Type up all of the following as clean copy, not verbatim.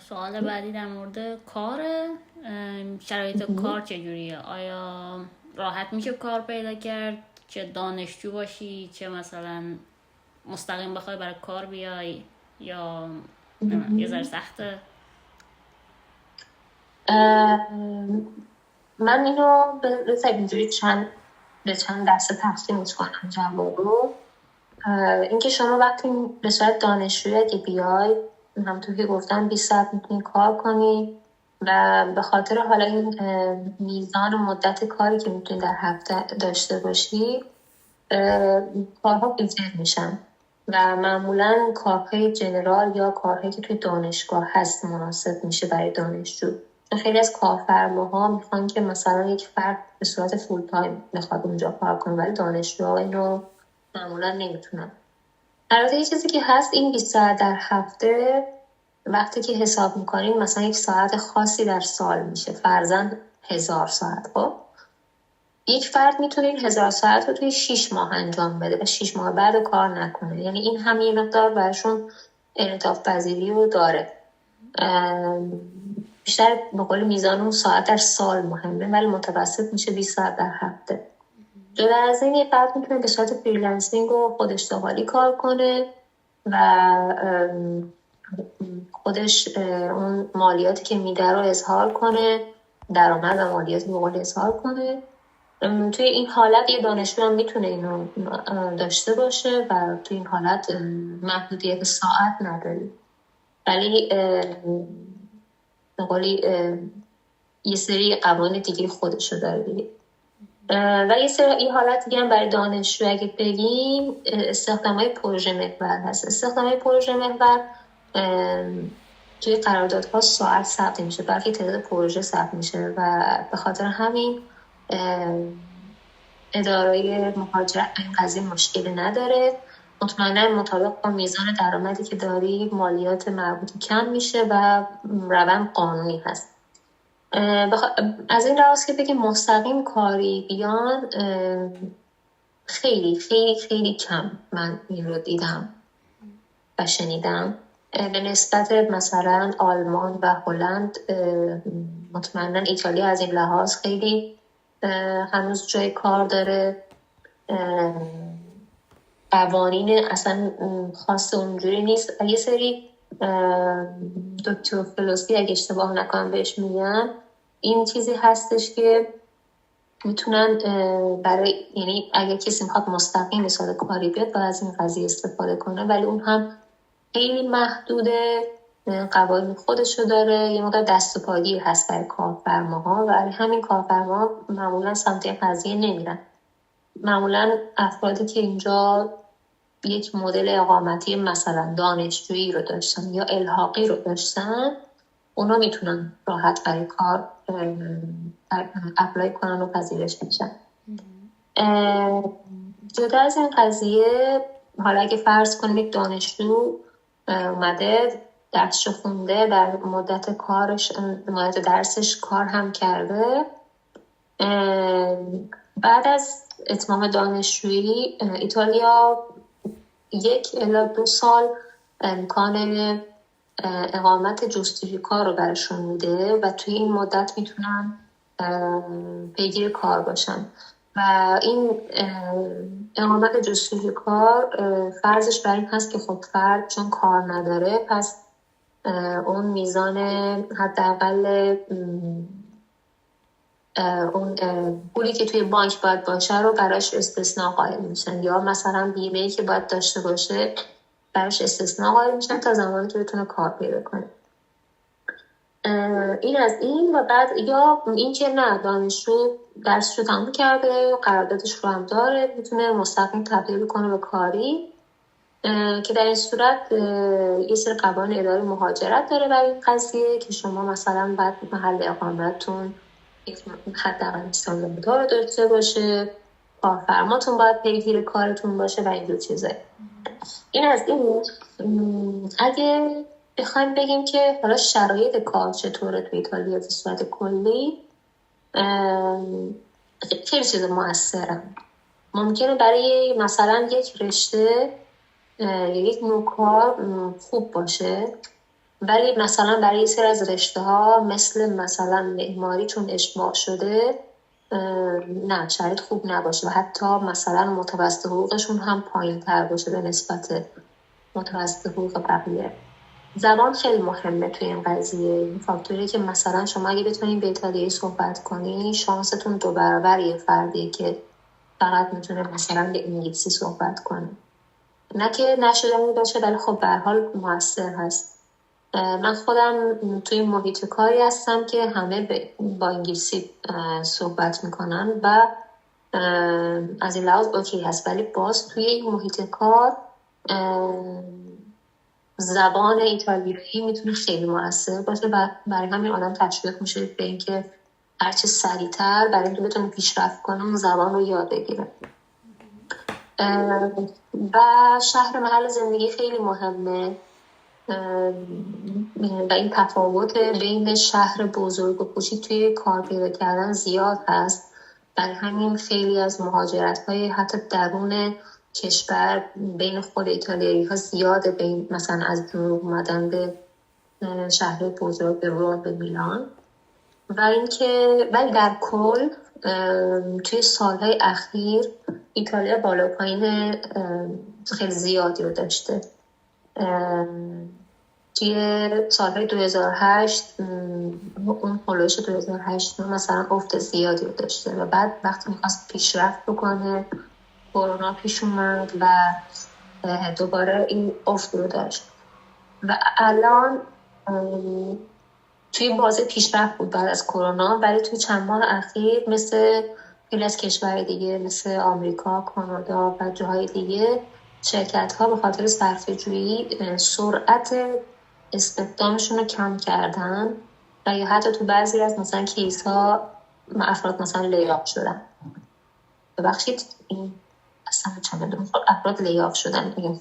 سوال بعدی در مورد کار. شرایط کار چجوریه؟ آیا راحت میشه کار پیدا کرد؟ چه دانشجو باشی چه مثلا مستقیم بخوای برای کار بیای، یا یه ذره سخته؟ من اینو اینجوری به چند دسته تقسیمش کنم جواب رو. اینکه شما وقتی به صورت دانشجویی اگه بیای، همونطور که گفتم 20 ساعت میتونی کار کنی و به خاطر حالا این میزان و مدت کاری که میتونی در هفته داشته باشی کارها بیزید میشن و معمولا کارهای جنرال یا کارهایی که توی دانشگاه هست مناسب میشه برای دانشجو. خیلی از کارفرماها میخوان که مثلا یک فرد به صورت فول تایم بخواد اونجا کار کنه، ولی دانشجوها اینو معمولا نمیتونن. البته یه چیزی که هست، این 20 ساعت در هفته وقتی که حساب میکنیم مثلا یک ساعت خاصی در سال میشه، فرضاً 1000 ساعت. خب یک فرد میتونه این 1000 ساعت رو توی 6 ماه انجام بده و 6 ماه بعد کار نکنه. یعنی این هم یه مقدار برشون انعطاف پذیری رو داره. بیشتر به قول میزان اون ساعت در سال مهمه، ولی متوسط میشه 20 ساعت در هفته. جدا از این یه فرد میتونه به صورت فریلنسینگ و خوداشتغالی کار کنه و خودش اون مالیاتی که میده رو اظهار کنه، درآمد و مالیاتی به قول اظهار کنه. توی این حالت یه دانشجو هم میتونه اینو داشته باشه و توی این حالت محدودیت ساعت نداری، ولی به قولی یه سری قوانین دیگه خودشو داره دیگه. و یه سری این حالت دیگه هم برای دانشجو اگه بگیم استخدامای پروژه محور هست. استخدامای پروژه محور توی قراردادها ساعت ثبت میشه، بلکه تعداد پروژه ثبت میشه و به خاطر همین اداره مهاجرت این قضیه مشکلی نداره. مطمئنا مطابق با میزان درآمدی که داری مالیات مربوطه کم میشه و روند قانونی هست. از این لحاظ که بگیم مستقیم کاری بیان خیلی خیلی خیلی کم من این رو دیدم و شنیدم. به نسبت مثلا آلمان و هلند، مطمئنا ایتالیا از این لحاظ خیلی هنوز جای کار داره. قوانین اصلا خاص اونجوری نیست. یه سری دکتر فلوسی اگه اشتباه نکنم بهش میگن، این چیزی هستش که میتونن برای، یعنی اگه کسی میخواد مستقیم مثال کاری بیاد باید از این قضیه استفاده کنه، ولی اون هم خیلی محدوده، قوانین خودشو داره. یه مقدار دست و پایی هست برای کارفرماها و همین کارفرماها معمولا سمت این قضیه نمیرن. معمولا افرادی که اینجا یک مدل اقامتی مثلا دانشجویی رو داشتن یا الحاقی رو داشتن، اونا میتونن راحت برای کار اپلای کنن و پذیرش بشن. جدا از این قضیه، حالا اگه فرض کنیم یک دانشجو اومده درسشو خونده، در مدت کارش مدت درسش کار هم کرده، بعد از اتمام دانشجویی ایتالیا 1 الی 2 سال امکان اقامت جستجوی کار رو برشون میده و توی این مدت میتونن پیگیر کار باشن. و این اقامت جستجوی کار فرضش بر این هست که خب فرد چون کار نداره، پس اون میزان حداقل اون پولی که توی بانک باید باشه رو براش استثناء قائل میشن، یا مثلا بیمه‌ای که باید داشته باشه براش استثناء قائل میشن تا زمانی که بتونه کار پیدا کنه. این از این. و بعد یا این که نه، دانشجو درسشو تموم کرده، قراردادش رو هم داره، میتونه مستقیم تبدیل کنه به کاری، که در این صورت یه سری قوانین اداره مهاجرت داره برای این قضیه که شما مثلا بعد محل اقامتتون حداقل استانداردها رو داشته باشه، کارفرماتون باید پیگیر کارتون باشه و اینجور چیزا. این از این. اگه بخوایم بگیم که حالا شرایط کار چطوره توی ایتالیا به صورت کلی، خیلی چیز موثرن. ممکنه برای مثلا یک رشته یک نوع کار خوب باشه، ولی مثلا برای یه سری از رشته ها مثلا معماری چون اجماع شده نه شرایط خوب نباشه و حتی مثلا متوسط حقوقشون هم پایین تر باشه به نسبت متوسط حقوق بقیه. زبان خیلی مهمه توی این قضیه. این فاکتوری که مثلا شما اگه بتونین به ایتالیایی صحبت کنی شانستون 2 برابر یه فردیه که فقط میتونه مثلا به انگلیسی صحبت کنه. نه که نشدنی باشه ولی خب به هر حال موثر هست. من خودم توی محیط کاری هستم که همه با انگلیسی صحبت میکنن و از این لحاظ اوکی هست، ولی باز توی این محیط کار زبان ایتالیایی میتونه خیلی موثر باشه و برای همین آدم تشویق میشه به اینکه هرچه سریعتر برای اینکه بتونه پیشرفت کنه اون زبان رو یاد بگیره. و شهر محل زندگی خیلی مهمه و این تفاوت بین شهر بزرگ و کوچیک توی کار پیدا کردن زیاد هست. برای همین خیلی از مهاجرت‌های حتی درون کشور بین خود ایتالیایی ها زیاده، بین مثلا از جنوب اومدن به شهر بزرگ، به روم، به میلان. و اینکه ولی در کل توی سالهای اخیر ایتالیا بالا پایین خیلی زیادی رو داشته. توی سالهای 2008 اون هلوش 2008 مثلا افت زیادی رو داشته و بعد وقتی میخواست پیشرفت بکنه کرونا پیش اومد و دوباره این افت رو داشت و الان توی بازه پیشرفت بود بعد از کرونا، ولی توی چند ماه اخیر مثل خیلی از کشورهای دیگه مثل آمریکا، کانادا و جاهای دیگه شرکت‌ها به خاطر صرفه‌جویی سرعت استخدامشون رو کم کردن و یا حتی تو بعضی از مثلا کیس‌ها افراد مثلا لیاف شدن. ببخشید این اصلا چند افراد لیاف شدن میگم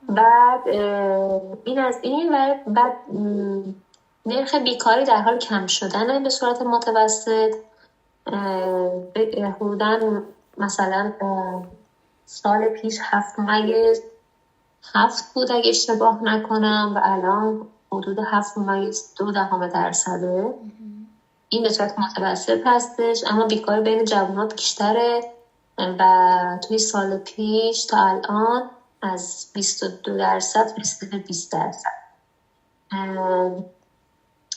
بعد این از این و بعد نرخ بیکاری در حال کم شدنه به صورت متوسط. حدوداً مثلا سال پیش 7.7 بود اگه اشتباه نکنم و الان حدود 7.2%. این به صورت متوسط هستش، اما بیکاری بین جوانات بیشتره و توی سال پیش تا الان از 22% رسیده به 20%.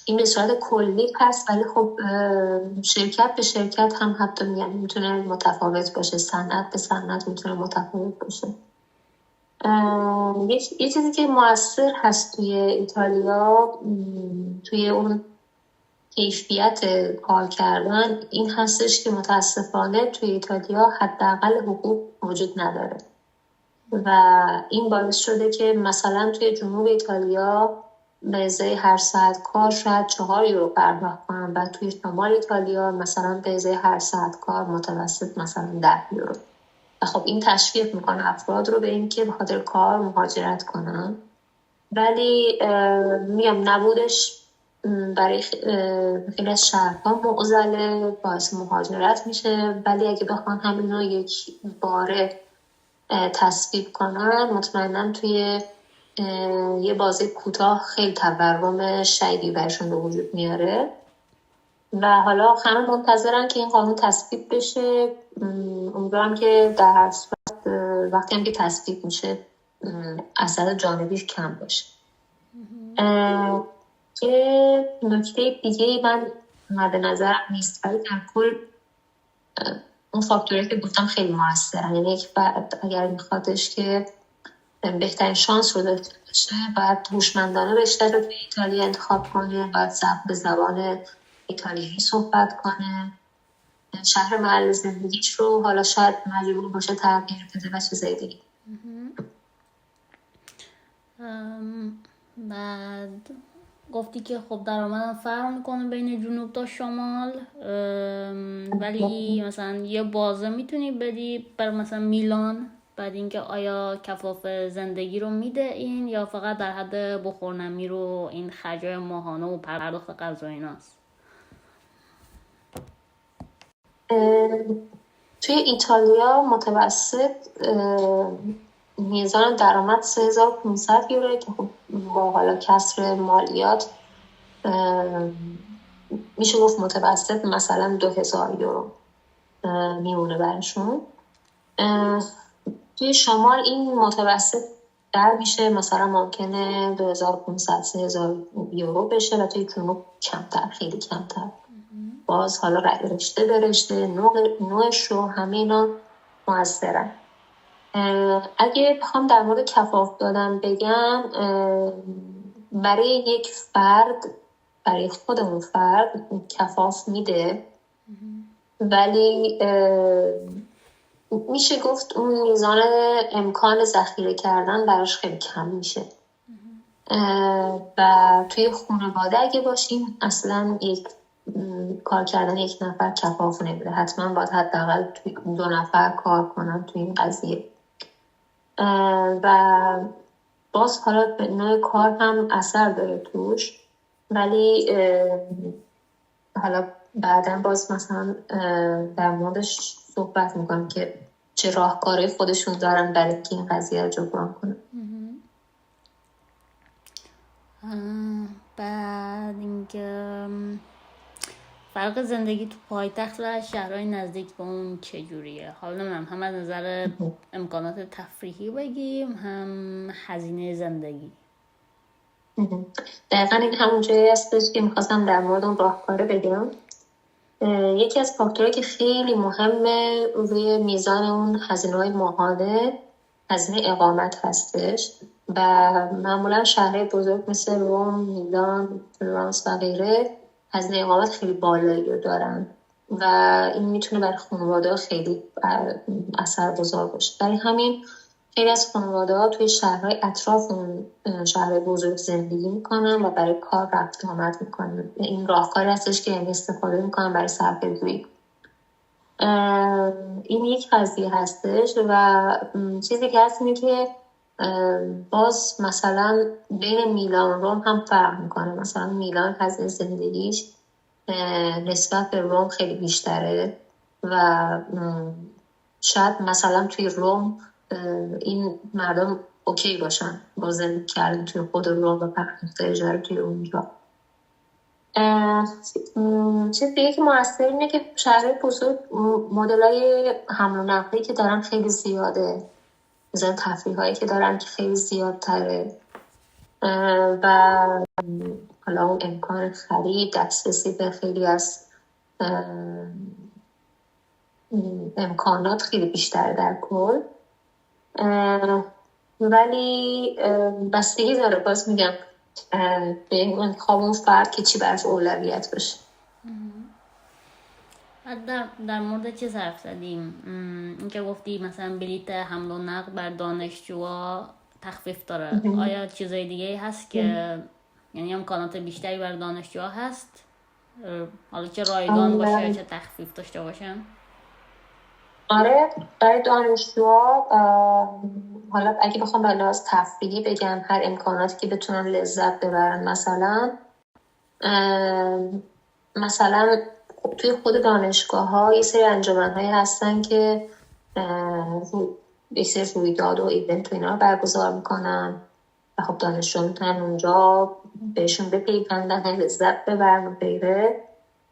این به صورت کلی هست، ولی خب شرکت به شرکت هم حتی میتونه متفاوت باشه، صنعت به صنعت میتونه متفاوت باشه. یه چیزی که مؤثر هست توی ایتالیا توی اون کیفیت کار کردن این هستش که متاسفانه توی ایتالیا حداقل حقوق وجود نداره و این باعث شده که مثلا توی جنوب ایتالیا به ازای هر ساعت کار شاید 4 یورو پرداخت کنن و توی شمال ایتالیا مثلا به ازای هر ساعت کار متوسط مثلا 10 یورو. و خب این تشویق میکنه افراد رو به این که به خاطر کار مهاجرت کنن، ولی میگم نبودش برای خیلی از شهرها معضله، باعث مهاجرت میشه. ولی اگه بخوان همین رو یک باره تصویب کنن مطمئناً توی یه بازه کوتاه خیلی تورم شدیدی برشون به وجود میاره و حالا همه منتظرن که این قانون تصویب بشه. امیدوارم که در هر صورت وقتی هم که تصویب میشه اثر جانبیش کم باشه. یه نکته دیگه من مد نظرم نیست، ولی در کل اون فاکتوری که گفتم خیلی موثرن. یعنی یک فرد اگر میخوادش که بهترین شانس رو داشته باشه باید هوشمندانه رشته رو توی ایتالیا انتخاب کنه، باید به زبان ایتالیایی صحبت کنه، شهر محل زندگیش رو حالا شاید مجبور باشه تغییر بده و چیزای دیگه. بعد گفتی که خب درآمدم فرق میکنه بین جنوب تا شمال، ولی مثلا یه بازه میتونی بدی بر مثلا میلان، بعد اینکه آیا کفاف زندگی رو میده این یا فقط در حد بخورنمی رو این خرجای ماهانه و پرداخت غذا ایناست؟ توی ایتالیا متوسط میزان درآمد 3500 یورو که خب با حالا کسر مالیات میشه گفت متوسط مثلا 2000 یورو میمونه برشون. توی شمال این متوسط در میشه، مثلا ممکنه 2500 3000 یورو بشه و توی جنوب کمتر، خیلی کمتر. باز حالا رشته به رشته، نوعش رو همه اینا موثرن. اگه بخوام در مورد کفاف دادن بگم، برای یک فرد، برای خودمون فرد کفاف میده، ولی میشه گفت اون میزان امکان ذخیره کردن براش خیلی کم میشه. و توی خانواده اگه باشیم اصلا کار کردن یک نفر کفاف نمیده، حتما باید حداقل توی 2 نفر کار کنن توی این قضیه. و باز حالا به نوع کار هم اثر داره توش، ولی حالا بعداً باز مثلا در موردش صحبت میکنم که چه راهکارهای خودشون دارن برای که این قضیه رو جبران کنن. بعد اینکه فرق زندگی تو پایتخت و شهرهای نزدیک به اون چجوریه؟ حالا نمیدونم، هم از نظر امکانات تفریحی بگیم، هم هزینه زندگی. دقیقا این همون جایی هستش که میخواستم در مورد اون راهکاره بگم. یکی از فاکتورهایی که خیلی مهمه روی میزان اون هزینه‌های ماهانه، هزینه اقامت هستش و معمولا شهرهای بزرگ مثل روم، میلان، فلورانس و غیره هزینه اقامت خیلی بالایی رو دارن و این میتونه برای خانواده خیلی اثرگذار باشه. برای همین خیلی از خانواده ها توی شهرهای اطراف اون شهرهای بزرگ زندگی میکنن و برای کار رفت آمد میکنن. این راهکاری هستش که یعنی استفاده میکنن برای صرفه‌جویی. این یک قضیه هستش و چیزی که هست اینه که باز مثلا بین میلان و روم هم فرق میکنه. مثلا میلان هزینه زندگیش نسبت به روم خیلی بیشتره و شاید مثلا توی روم این مردم اوکی باشن با زندگی کردن توی خود روم و پرداخت اجاره توی اونجا. چیز دیگه که موثر اینه که شهرهای بزرگ مدلای حمل و نقلی که دارن خیلی زیاده، مثلا تفریح هایی که دارن که خیلی زیادتره و حالا اون امکان خرید، دسترسی به خیلی از امکانات خیلی بیشتره در کل. ولی بستگی داره، باز میگم به این انتخاب اون فرد که چی برش اولویت باشه. در مورد چه حرف زدیم؟ این که گفتی مثلا بلیت حمل و نقل بر دانشجوها تخفیف داره. آیا چیزای دیگه هست که یعنی امکانات بیشتری بر دانشجوها هست؟ حالا چه رایگان باشه چه تخفیف داشته باشن؟ آره، برای دانشجوها حالا اگه بخوام به لحاظ تفریحی بگم، هر امکاناتی که بتونن لذت ببرن، مثلا توی خود دانشگاه ها یه سری انجمن هایی هستن که یه سری رویداد و ایونت و اینا رو برگزار میکنن و خب دانشجو میتونن اونجا بهشون بپیوندن، لذت ببرن و غیره.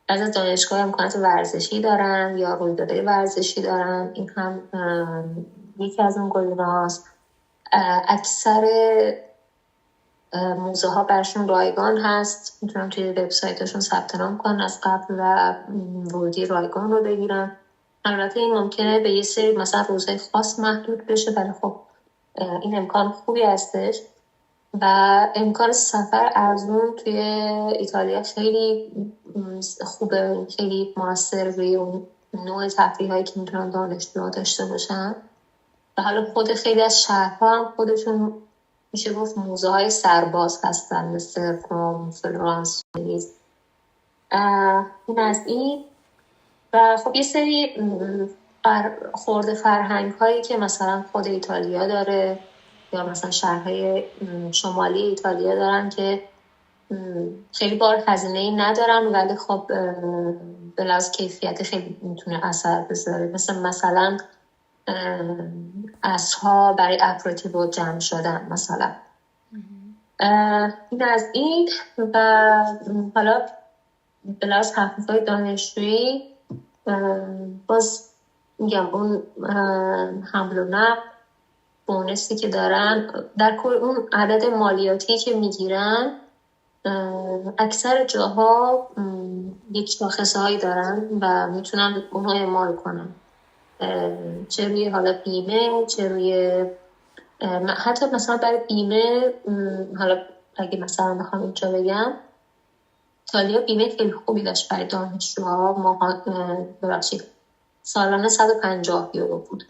از دانشگاه امکانات ورزشی دارن یا رویدادهای ورزشی دارن، این هم یکی از اون گزینه‌هاست. اکثر موزه ها برشون رایگان هست، میتونن توی وبسایتشون ثبت نام کنن از قبل و ورودی رایگان رو بگیرن. البته این ممکنه به یه سری مثلا روزهای خاص محدود بشه، ولی خب این امکان خوبی هستش و امکان سفر ارزون توی ایتالیا خیلی خوبه، خیلی موثر روی اون نوع تفریح هایی که میتونن دانشجوها داشته باشن. و حالا خود خیلی از شهرها هم خودشون میشه گفت موزه های سرباز هستن، مثل روم، فلورانس، ونیز. این از این. و خب یه سری خورده فرهنگ هایی که مثلا خود ایتالیا داره یا مثلا شهرهای شمالی ایتالیا دارن که خیلی بار هزینه‌ای ندارن ولی خب به لحاظ کیفیت خیلی میتونه اثر بذاره. مثلا عصرها برای اپراتیو جمع شدن مثلا. این از این. و حالا بلاس تخفیف‌های دانشجویی باز میگم اون حمل و نقل بونسی که دارن در کل اون عدد مالیاتی که میگیرن اکثر جاها یک شاخصه هایی دارن و میتونن اونها اعمال کنن، چه روی حالا بیمه، چه روی حتی مثلا برای بیمه. حالا اگه مثلا بخوام اینجا بگم ایتالیا بیمه خیلی خوبی داشت برای دانشجوها. ببخشید سالانه 150 یورو بود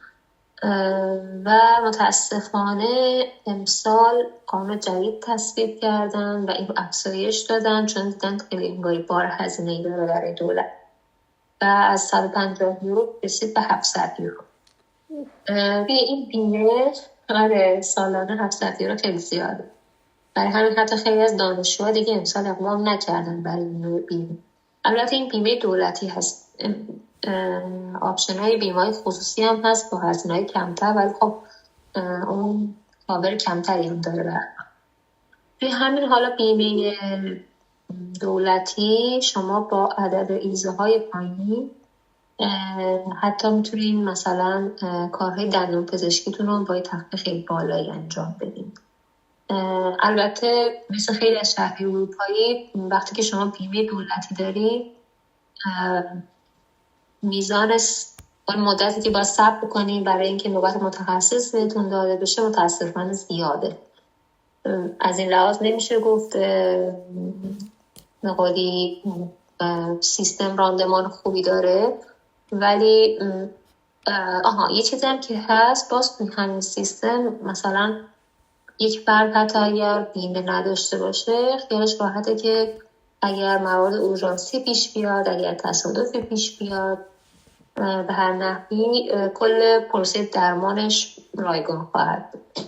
و متاسفانه امسال قانون جدید تصویب کردن و این افزایش دادن چون دیدن خیلی انگاری بار هزینه‌ای داره برای دولت و از 150 یورو رسید به 700 یورو. این بیمه سالانه 700 یورو خیلی زیاده. برای همین حتی خیلی از دانشجوها دیگه امسال اقدام نکردن برای این بیمه. البته این بیمه دولتی هست، آپشن های بیمه های خصوصی هم هست با هزینه های کمتر، ولی خب اون کاور کمتری هم داره. به همین حالا بیمه دولتی شما با عدد ایزه های پایینی حتی میتونین مثلا کارهای دندون پزشکیتون رو با تخفیف خیلی بالایی انجام بدین. البته مثل خیلی از شهرهای اروپایی وقتی که شما بیمه دولتی داری میزان اون مدتی که باید صبر بکنین برای اینکه نوبت متخصص بهتون داده بشه متاسفانه زیاده. از این لحاظ نمیشه گفت نقالی سیستم راندمان خوبی داره، ولی یه چیزی هم که هست باز همین سیستم مثلا یک فرد حتی اگر بیمه نداشته باشه خیالش راحته که اگر موارد اورژانسی پیش بیاد، اگر تصادفی پیش بیاد به هر نحوی کل پروسه درمانش رایگان خواهد بود.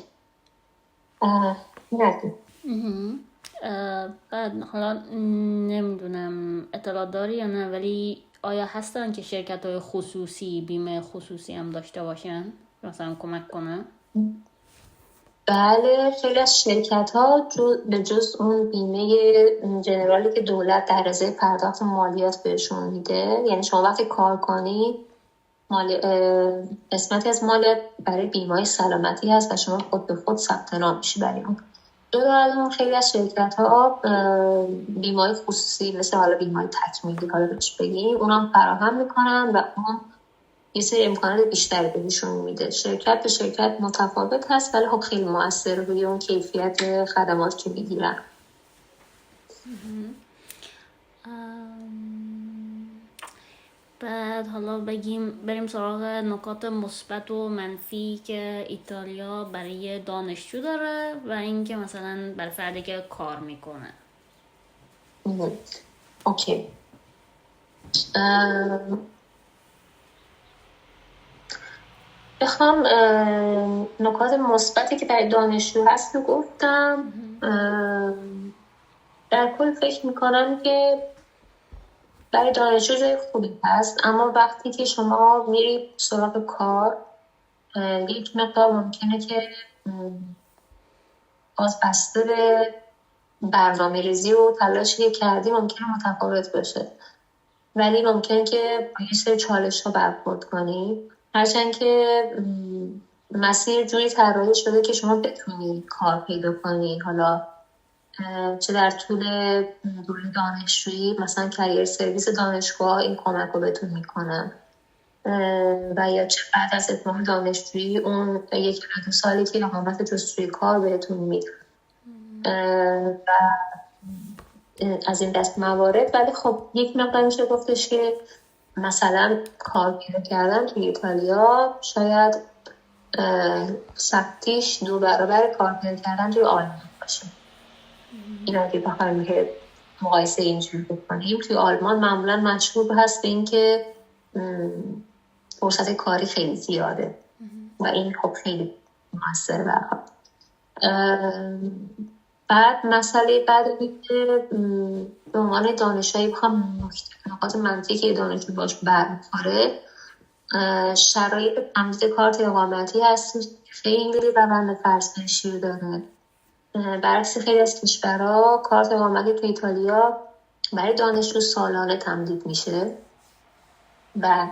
بعد حالا نمیدونم اطلاع داری یا نه، ولی آیا هستن که شرکت های خصوصی بیمه خصوصی هم داشته باشن مثلا کمک کنه؟ بله، خیلی از شرکت ها به جز اون بیمه جنرالی که دولت در ازای پرداخت مالیات بهشون میده، یعنی شما وقتی کار کنی قسمتی از مالیات برای بیمه های سلامتی هست و شما خود به خود ثبت نام میشی برای اون. الان خیلی از شرکت ها بیمه های خصوصی مثل حالا بیمه های تکمیلی حالا بهش بگیم اونم فراهم میکنن و اون یه سری امکانات بیشتری بهشون میده. شرکت به شرکت متفاوت هست ولی خب خیلی مؤثر روی اون کیفیت خدمات که میگیرن. بعد حالا بریم سراغ نکات مثبت و منفی که ایتالیا برای دانشجو داره و اینکه مثلا برای فردی که کار میکنه. اوکی. بخوام نکات مثبتی که برای دانشجو هست رو گفتم. در کل فکر میکنم که برای دانشجو جای خوبی هست، اما وقتی که شما میری سراغ کار یک مقدار ممکنه که باز بسته به برنامه ریزی و تلاشی که کردی ممکنه متفاوت باشه، ولی ممکنه که با یه سری چالش ها برخورد کنی، هرچند که مسیر جوری طراحی شده که شما بتونی کار پیدا کنی. حالا چه در طول دوره دانشجویی مثلا کریر سرویس دانشگاه این کمک رو بهتون میکنن و یا چه بعد از اتمام دانشجویی اون 1-2 سالی که اقامت جستجوی کار بهتون میدن و از این دست موارد. ولی خب یک مقدار میشه گفتش که مثلا کار پیدا کردن توی ایتالیا شاید سختیش 2 برابر کار پیدا کردن توی آلمان باشه. این اگه بخوایم که مقایسه اینجوری بکنیم، توی آلمان معمولا مشهور هست به این که فرصت کاری خیلی زیاده و این خب خیلی مؤثر برها. بعد مسئله بعد این که به عنوان دانشجویی بخوام نکات منطقی که دانشجو باش برمیخوره، شرایط تمدید کارت اقامتی هستش خیلی روند فرسایشی داره. برعکس خیلی از کشورها کارت اقامتی تو ایتالیا برای دانشجو سالانه تمدید میشه و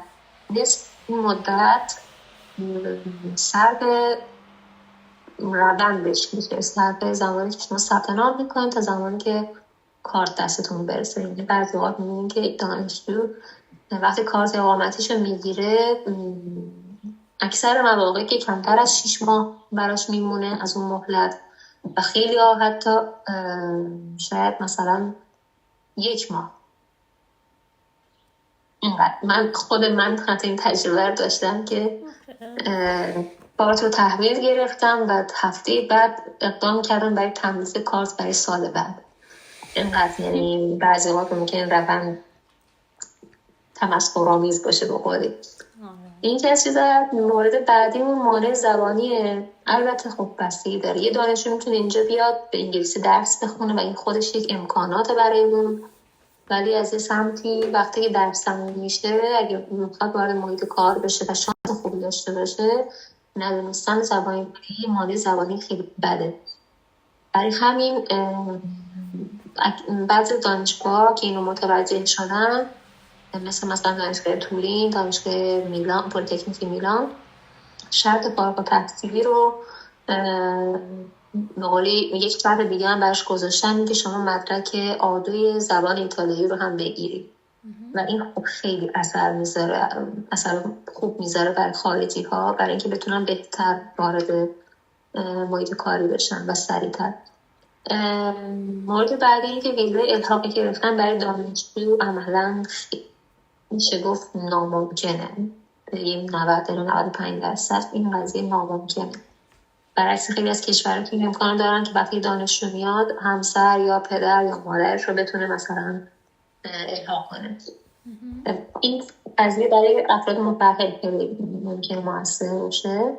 نصف این مدت صرف روندش میشه، صرف زمانی که شما ثبت نام میکنید تا زمانی که کارت دستتون برسه. یعنی بعضی وقت میبینید که دانشجو وقتی کارت اقامتیشو میگیره اکثر مواقع که کمتر از 6 ماه براش میمونه از اون مهلت و خیلی ها حتی شاید مثلا 1 ماه. اینقدر من حتی این تجربه داشتم که کارت رو تحویل گرفتم و هفته بعد اقدام کردم برای تمدید کارت برای سال بعد. اینقدر یعنی بعضی وقت ممکنه روند تمسخرآمیز باشه به قولی. این که از چیزا مورد بعدی اون مانع زبانیه. البته خب بستگی داره. یه دانشجو میتونه اینجا بیاد به انگلیسی درس بخونه و این خودش یک امکانات برای اون، ولی از یه سمتی وقتی که درس تموم میشه اگه میخواد وارد محیط کار بشه و شانس خوبی داشته باشه ندونستن زبانی یه مانع زبانی خیلی بده. برای همین بعضی دانشگاه که اینو متوجه شدن مثلا دانشگاه تورین، دانشگاه میلان، پلی‌تکنیک میلان شرط فارغ التحصیلی رو نقلی یک شرط دیگه هم برش گذاشتن که شما مدرک آدوی زبان ایتالیایی رو هم بگیری و این خب خیلی اثر خوب میذاره برای خارجی ها برای اینکه بتونن بهتر وارد محیط کاری بشن و سریعتر. مورد بعدی این که ویزای الحاقی گرفتن برای دانشجو عملاً میشه گفت ناممکنه. این 90-95% این قضیه ناممکنه. برعکس خیلی از کشورها که امکان دارن که وقتی دانشجو میاد همسر یا پدر یا مادرش رو بتونه مثلا الحاق کنه. این قضیه برای افراد متأهل ممکنه موثر باشه.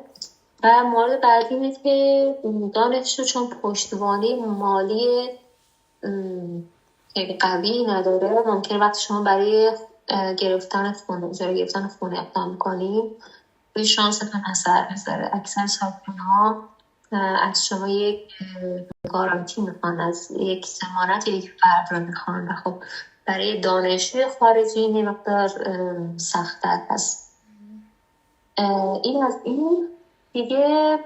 و مورد بعدی اینه که دانشجو چون پشتوانه مالی خیلی قوی نداره ممکنه وقتی شما برای گرفتن خونه اقدام کنید روی شانستون اثر بذاره. اکثر سازمان‌ها از شما یک گارانتی میخوان، از یک ضمانت یک فرد رو میخوان و خب برای دانشجوی خارجی این مقدار سخت‌تر هست. این از این دیگه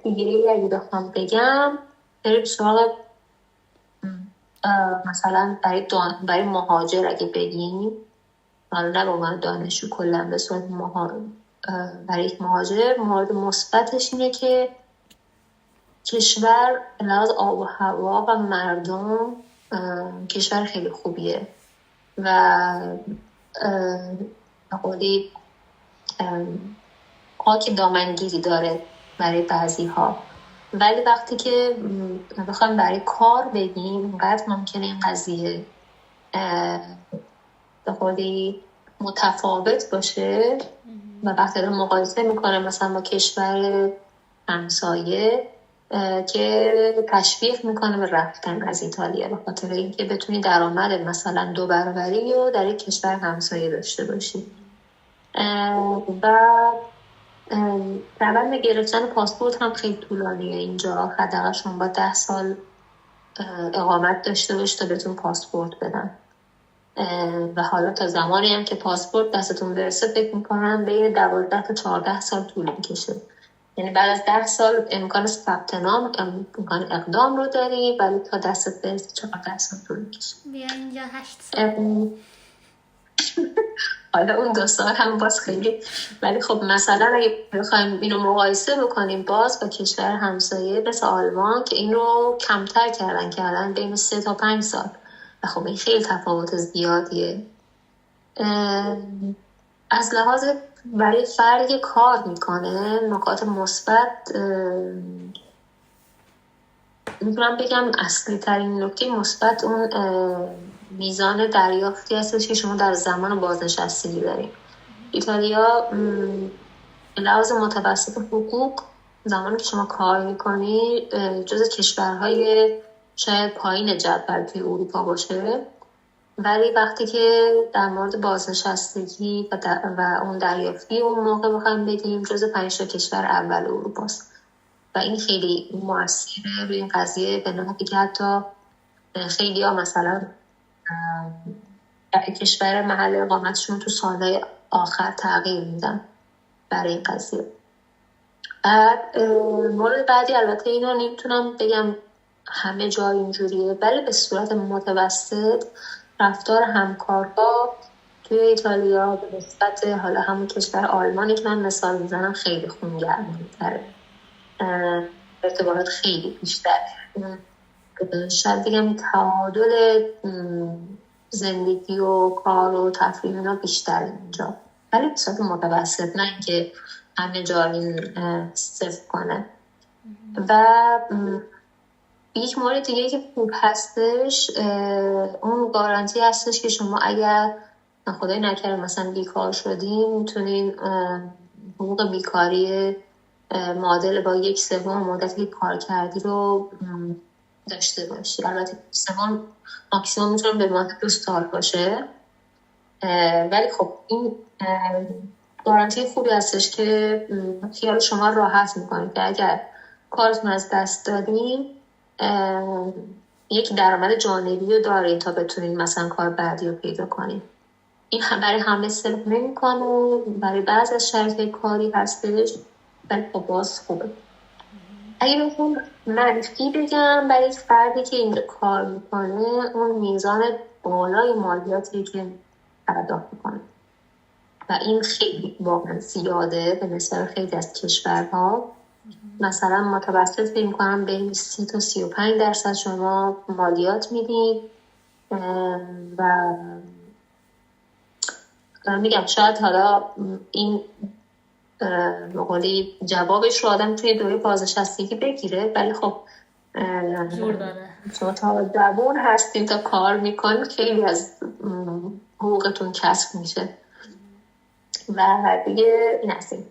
دیگه اگه بخوام بگم بریم سراغ مثلا برای مهاجر اگه بگیم، حالا نه به عنوان دانشجو کلا به صورت برای یک مهاجر مورد مثبتش اینه که کشور به لحاظ آب و هوا و مردم کشور خیلی خوبیه و قولی خاک دامنگیری داره برای بعضی ها، ولی وقتی که بخوایم برای کار بگیم اینقدر ممکنه این قضیه به قولی متفاوت باشه و وقتی رو مقایسه میکنه مثلا با کشور همسایه که تشویق میکنه به رفتن از ایتالیا به خاطر اینکه بتونی درآمد مثلا 2 برابری رو در یک کشور همسایه داشته باشی. و روند گرفتن پاسپورت هم خیلی طولانیه اینجا. حداقل شما با 10 سال اقامت داشته باشی تا بهتون پاسپورت بدن و حالا تا زمانی هم که پاسپورت دستتون برسه فکر میکنم بین 12 تا 14 سال طول میکشه. یعنی بعد از 10 سال امکان ثبت نام امکان اقدام رو داری ولی تا دستت برسه 14 سال طول میکشه. بیا اینجا 8 سال. حالا اون 2 سال هم باز خیلی، ولی خب مثلا اگه بخوایم اینو مقایسه بکنیم باز با کشور همسایه مثل آلمان که اینو کمتر کردن بین 3 تا 5 سال و خب این خیلی تفاوت زیادیه. از لحاظ برای فرد کار میکنه نکات مثبت میتونم بگم اصلی ترین نکته مثبت اون میزان دریافتی هستش که شما در زمان بازنشستگی دارید. ایتالیا به لحاظ متوسط حقوق زمانی که شما کار میکنی جز کشورهای شاید پایین جدول توی اروپا باشه ولی وقتی که در مورد بازنشستگی و اون دریافتی اون موقع بخوایم بگیم جز 5 کشور اول اروپاست و این خیلی مؤثره روی این قضیه به نحوی که حتی خیلی ها مثلا کشور محل اقامتشون تو سالهای آخر تغییر میدن برای این قضیه. بعد مورد بعدی البته اینو نمیتونم بگم همه جای اینجوریه، ولی به صورت متوسط رفتار همکارها توی ایتالیا به نسبت حالا همون کشور آلمانی که من مثال میزنم خیلی خونگرم‌تره، ارتباطات خیلی بیشتره، شاید بگم تعادل زندگی و کار و تفریح اینا بیشتره اینجا، ولی به صورت متوسط، نه اینکه همه جا این صفر کنه. و یک مورد دیگه که خوب هستش اون گارانتی هستش که شما اگر خدای نکرده مثلا بیکار شدین میتونین حقوق بیکاری معادل با 1/3 مدتی که کار کردی رو داشته باشی. البته 1/3 ماکسیموم میتونه به مدت 2 سال باشه، ولی خب این گارانتی خوبی هستش که خیال شما راحت میکنه که اگر کارتون از دست دادین یک درآمد جانبی رو دارین تا بتونین مثلا کار بعدی رو پیدا کنین. این برای همه صرف نمیکنه، برای بعضی از شرایط کاری هستش، ولی خب باز خوبه. اگه بخوام منفی بگم برای فردی که اینجا کار میکنه، اون میزان بالای مالیاتی که پرداخت میکنه و این خیلی واقعا زیاده به نسبت خیلی از کشورها. مثلا متوسط فکر می‌کنم بین 30 تا 35% شما مالیات میدید و میگم شاید حالا این مقالی جوابش رو آدم توی دوره بازنشستگی بگیره، ولی خب جور داره. شما تا جوان هستید تا کار میکنید خیلی از حقوقتون کسب میشه و دیگه این هستیم.